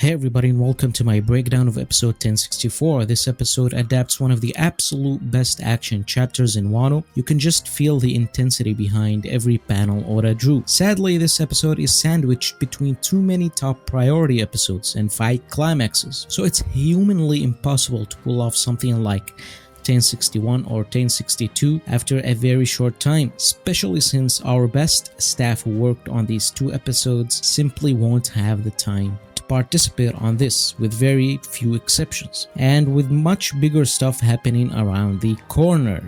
Hey everybody and welcome to my breakdown of episode 1064. This episode adapts one of the absolute best action chapters in Wano. You can just feel the intensity behind every panel Oda drew. Sadly, this episode is sandwiched between too many top priority episodes and fight climaxes, so it's humanly impossible to pull off something like 1061 or 1062 after a very short time, especially since our best staff who worked on these two episodes simply won't have the time to participate on this, with very few exceptions, and with much bigger stuff happening around the corner.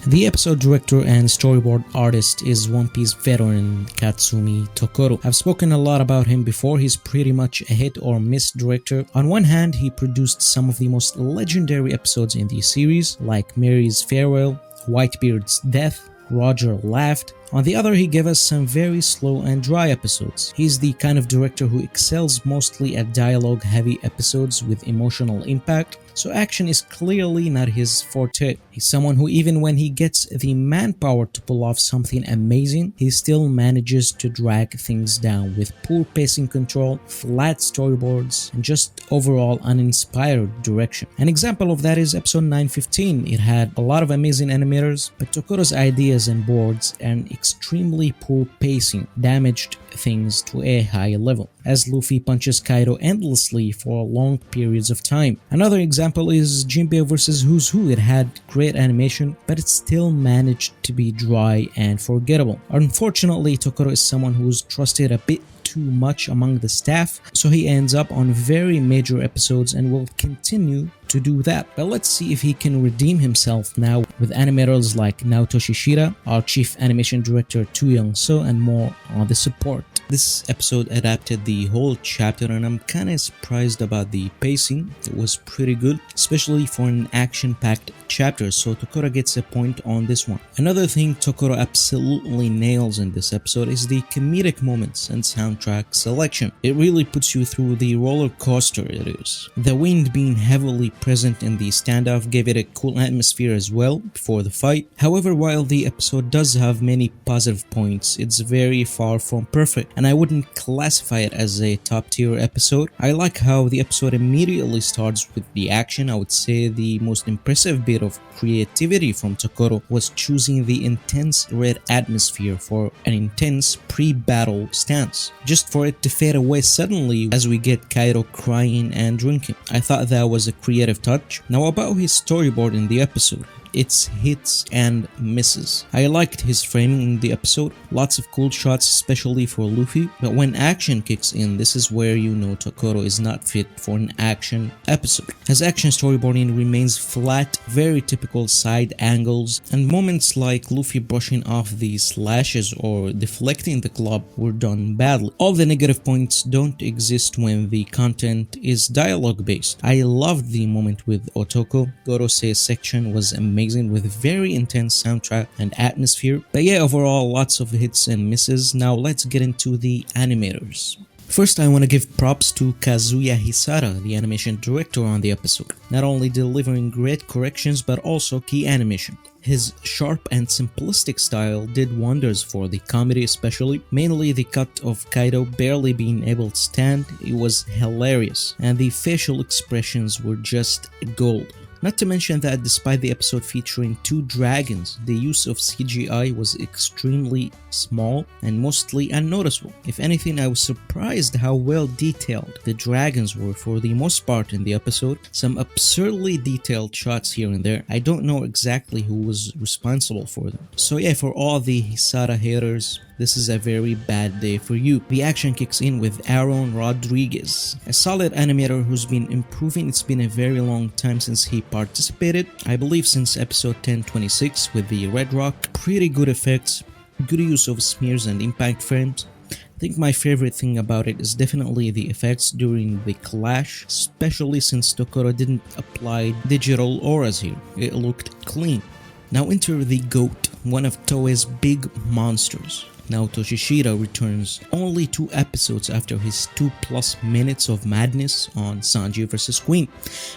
The episode director and storyboard artist is One Piece veteran Katsumi Tokoro. I've spoken a lot about him before. He's pretty much a hit or miss director. On one hand, he produced some of the most legendary episodes in the series, like Mary's Farewell, Whitebeard's Death, Roger Laughed. On the other, he gave us some very slow and dry episodes. He's the kind of director who excels mostly at dialogue-heavy episodes with emotional impact, so action is clearly not his forte. He's someone who, even when he gets the manpower to pull off something amazing, he still manages to drag things down with poor pacing control, flat storyboards, and just overall uninspired direction. An example of that is episode 915. It had a lot of amazing animators, but Tokoro's ideas and boards and extremely poor pacing damaged things to a high level, as Luffy punches Kaido endlessly for long periods of time. Another example is Jinbei vs Who's Who. It had great animation, but it still managed to be dry and forgettable. Unfortunately, Tokoro is someone who's trusted a bit too much among the staff, so he ends up on very major episodes and will continue to do that. But let's see if he can redeem himself now with animators like Naotoshi Shida, our chief animation director Tu Young-so, and more on the support. This episode adapted the whole chapter and I'm kinda surprised about the pacing. It was pretty good, especially for an action-packed chapter, so Tokoro gets a point on this one. Another thing Tokoro absolutely nails in this episode is the comedic moments and soundtrack selection. It really puts you through the roller coaster it is. The wind being heavily present in the standoff gave it a cool atmosphere as well before the fight. However, while the episode does have many positive points, it's very far from perfect, and I wouldn't classify it as a top tier episode. I like how the episode immediately starts with the action. I would say the most impressive bit of creativity from Tokoro was choosing the intense red atmosphere for an intense pre-battle stance, just for it to fade away suddenly as we get Kaido crying and drinking. I thought that was a creative touch. Now about his storyboard in the episode. It's hits and misses. I liked his framing in the episode, lots of cool shots especially for Luffy, but when action kicks in, this is where you know Tokoro is not fit for an action episode. His action storyboarding remains flat, very typical side angles, and moments like Luffy brushing off the slashes or deflecting the club were done badly. All the negative points don't exist when the content is dialogue based. I loved the moment with Otoko. Gorosei's section was amazing with very intense soundtrack and atmosphere. But yeah, overall lots of hits and misses. Now let's get into the animators. First, I want to give props to Kazuya Hisara, the animation director on the episode, not only delivering great corrections but also key animation. His sharp and simplistic style did wonders for the comedy, especially, mainly the cut of Kaido barely being able to stand. It was hilarious, and the facial expressions were just gold. Not to mention that despite the episode featuring two dragons, the use of CGI was extremely small and mostly unnoticeable. If anything, I was surprised how well detailed the dragons were for the most part in the episode. Some absurdly detailed shots here and there. I don't know exactly who was responsible for them. So yeah, for all the Hisara haters, this is a very bad day for you. The action kicks in with Aaron Rodriguez, a solid animator who's been improving. It's been a very long time since he participated, I believe since episode 1026 with the Red Rock. Pretty good effects, good use of smears and impact frames. I think my favorite thing about it is definitely the effects during the clash, especially since Tokoro didn't apply digital auras here. It looked clean. Now enter the GOAT, one of Toei's big monsters. Naotoshi Shida returns only 2 episodes after his 2+ minutes of madness on Sanji vs Queen.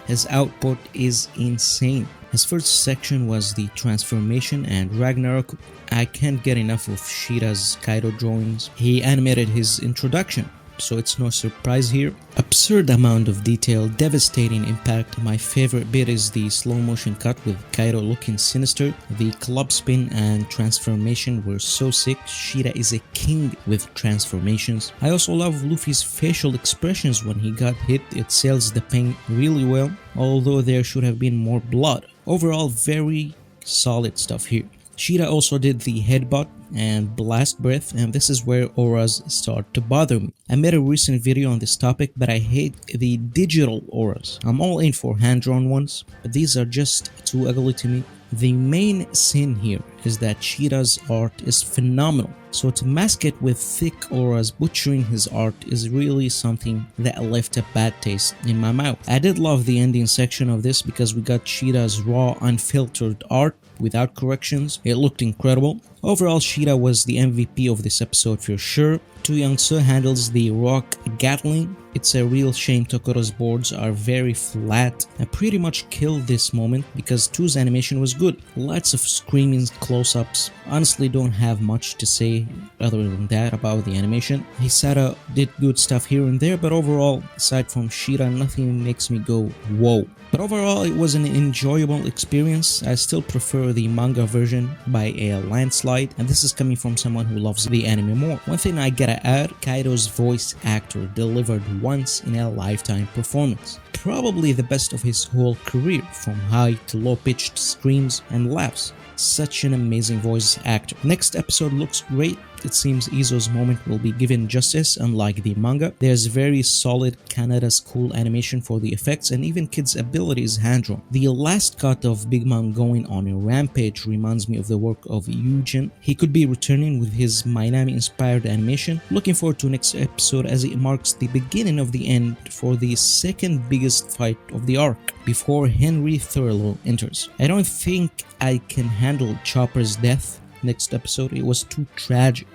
His output is insane. His first section was the transformation and Ragnarok. I can't get enough of Shida's Kaido drawings. He animated his introduction, so it's no surprise here. Absurd amount of detail, devastating impact. My favorite bit is the slow motion cut with Kaido looking sinister. The club spin and transformation were so sick. Shida is a king with transformations. I also love Luffy's facial expressions when he got hit. It sells the pain really well, although there should have been more blood. Overall, very solid stuff here. Shida also did the headbutt and blast breath, and this is where auras start to bother me. I made a recent video on this topic, but I hate the digital auras. I'm all in for hand-drawn ones, but these are just too ugly to me. The main sin here is that Shida's art is phenomenal, so to mask it with thick auras butchering his art is really something that left a bad taste in my mouth. I did love the ending section of this because we got Shida's raw, unfiltered art without corrections. It looked incredible. Overall, Shida was the MVP of this episode for sure. Tu handles the rock Gatling. It's a real shame Tokoro's boards are very flat. I pretty much killed this moment because Tu's animation was good. Lots of screaming close-ups. Honestly, don't have much to say other than that about the animation. Hisata did good stuff here and there, but overall, aside from Shida, nothing makes me go whoa. But overall, it was an enjoyable experience. I still prefer the manga version by a landslide, and this is coming from someone who loves the anime more. One thing I gotta add, Kaido's voice actor delivered once in a lifetime performance. Probably the best of his whole career, from high to low-pitched screams and laughs. Such an amazing voice actor. Next episode looks great. It seems Izo's moment will be given justice, unlike the manga. There's very solid Canada's cool animation for the effects, and even Kid's ability is hand-drawn. The last cut of Big Mom going on a rampage reminds me of the work of Eugen. He could be returning with his Minami-inspired animation. Looking forward to next episode as it marks the beginning of the end for the second biggest fight of the arc, before Henry Thurlow enters. I don't think I can handle Chopper's death next episode. It was too tragic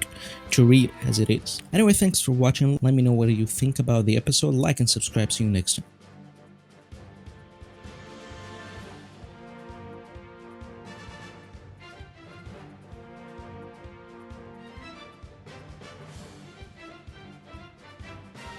to read as it is. Anyway, thanks for watching. Let me know what you think about the episode. Like and subscribe. See you next time.